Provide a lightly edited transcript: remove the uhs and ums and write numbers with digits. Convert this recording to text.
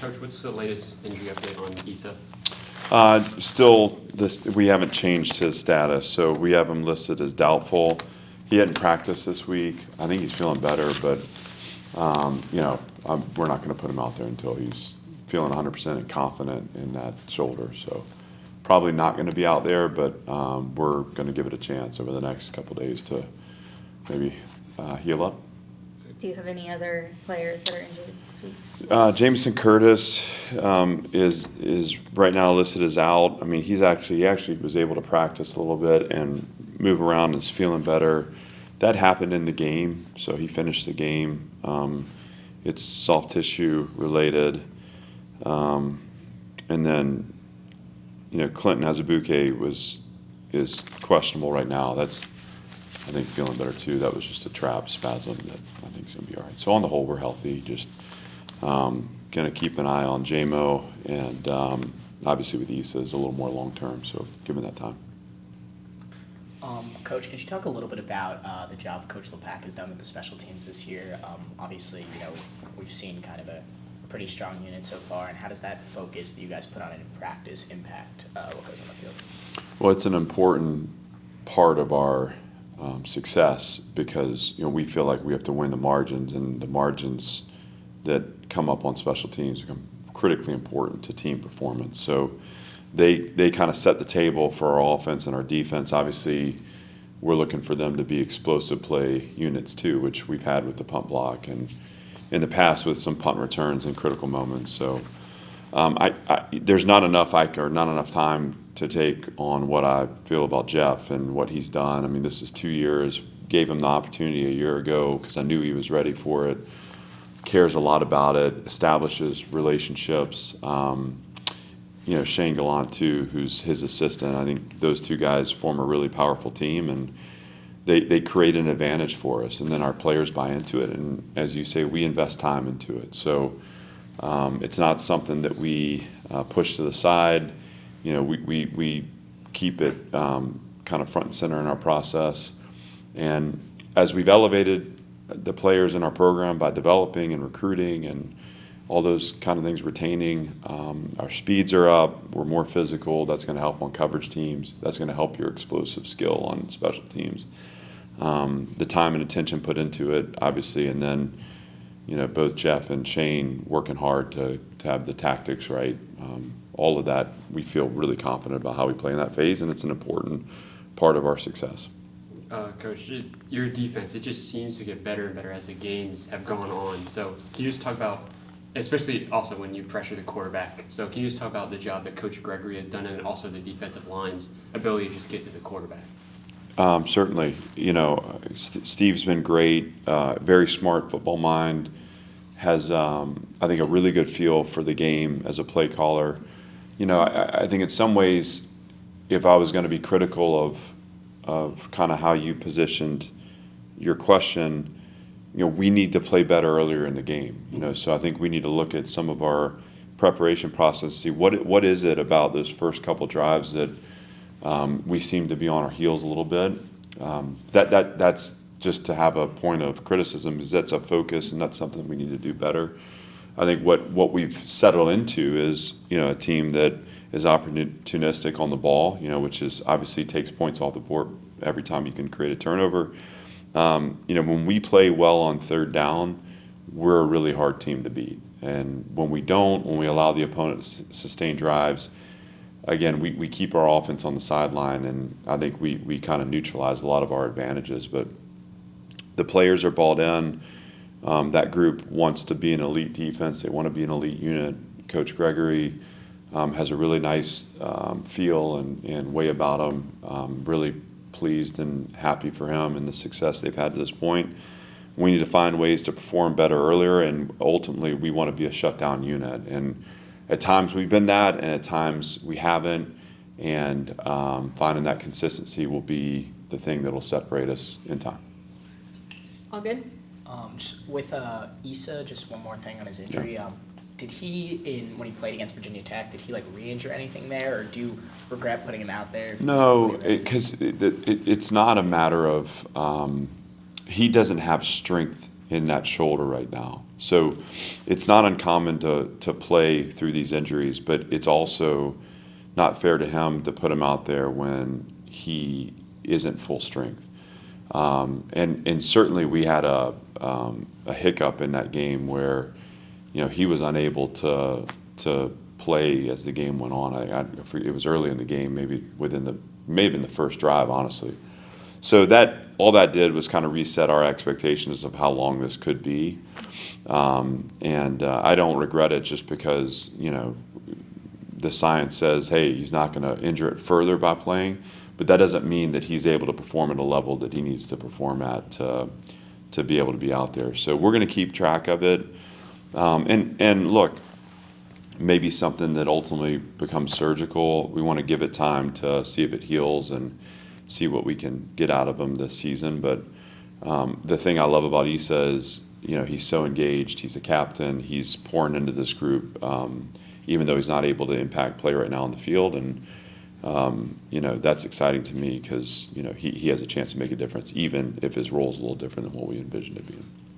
Coach, what's the latest injury update on Issa? We haven't changed his status, so we have him listed as doubtful. He hadn't practiced this week. I think he's feeling better, but we're not going to put him out there until he's feeling 100% and confident in that shoulder. So probably not going to be out there, but we're going to give it a chance over the next couple of days to maybe heal up. Do you have any other players that are injured this week? Jameson Curtis is right now listed as out. I mean, he actually was able to practice a little bit and move around and is feeling better. That happened in the game, so he finished the game. It's soft tissue related. And then, Clinton Azubuike is questionable right now. That's, I think, feeling better too. That was just a trap spasm that I think is going to be all right. So on the whole, we're healthy. Just going to keep an eye on JMO, and obviously with Issa is a little more long term. So given that time. Coach, could you talk a little bit about the job Coach LePack has done with the special teams this year? Obviously, we've seen kind of a pretty strong unit so far, and how does that focus that you guys put on it in practice impact what goes on the field? Well, it's an important part of our success because we feel like we have to win the margins, and the margins that come up on special teams become critically important to team performance. So they kind of set the table for our offense and our defense. Obviously, we're looking for them to be explosive play units too, which we've had with the punt block and in the past with some punt returns in critical moments. So there's not enough time to take on what I feel about Jeff and what he's done. I mean, this is 2 years. Gave him the opportunity a year ago because I knew he was ready for it. Cares a lot about it. Establishes relationships. Shane Gallant too, who's his assistant. I think those two guys form a really powerful team, and they create an advantage for us. And then our players buy into it, and as you say, we invest time into it. So it's not something that we push to the side. We keep it kind of front and center in our process. And as we've elevated the players in our program by developing and recruiting and all those kind of things, retaining, our speeds are up, we're more physical. That's going to help on coverage teams. That's going to help your explosive skill on special teams. The time and attention put into it, obviously, and then both Jeff and Shane working hard to have the tactics right. All of that, we feel really confident about how we play in that phase, and it's an important part of our success. Coach, your defense, it just seems to get better and better as the games have gone on. So can you just talk about, especially also when you pressure the quarterback, so can you just talk about the job that Coach Gregory has done and also the defensive line's ability to just get to the quarterback? Certainly. Steve's been great, very smart football mind, has, I think, a really good feel for the game as a play caller. I think in some ways, if I was going to be critical of kind of how you positioned your question, we need to play better earlier in the game. So I think we need to look at some of our preparation process, see what is it about those first couple drives that we seem to be on our heels a little bit. That's just to have a point of criticism, because that's a focus and that's something we need to do better. I think what we've settled into is a team that is opportunistic on the ball, which is obviously takes points off the board every time you can create a turnover. When we play well on third down, we're a really hard team to beat. And when we don't, when we allow the opponent to sustain drives, again, we keep our offense on the sideline, and I think we kind of neutralize a lot of our advantages. But the players are balled in. That group wants to be an elite defense. They want to be an elite unit. Coach Gregory has a really nice feel and way about him. Really pleased and happy for him and the success they've had to this point. We need to find ways to perform better earlier, and ultimately we want to be a shutdown unit. And at times we've been that, and at times we haven't. And finding that consistency will be the thing that will separate us in time. All good? Just with Issa, just one more thing on his injury. Yeah. Did he, when he played against Virginia Tech, did he re-injure anything there, or do you regret putting him out there? No, because it's not a matter of he doesn't have strength in that shoulder right now. So it's not uncommon to play through these injuries, but it's also not fair to him to put him out there when he isn't full strength. And certainly we had a hiccup in that game where, he was unable to play as the game went on. It was early in the game, maybe in the first drive, honestly. So all that did was kind of reset our expectations of how long this could be. And I don't regret it just because, the science says, hey, he's not going to injure it further by playing. But that doesn't mean that he's able to perform at a level that he needs to perform at to be able to be out there. So we're going to keep track of it. And look, maybe something that ultimately becomes surgical. We want to give it time to see if it heals and see what we can get out of him this season. But the thing I love about Issa is, he's so engaged. He's a captain. He's pouring into this group, even though he's not able to impact play right now on the field. And that's exciting to me because he has a chance to make a difference, even if his role is a little different than what we envisioned it being.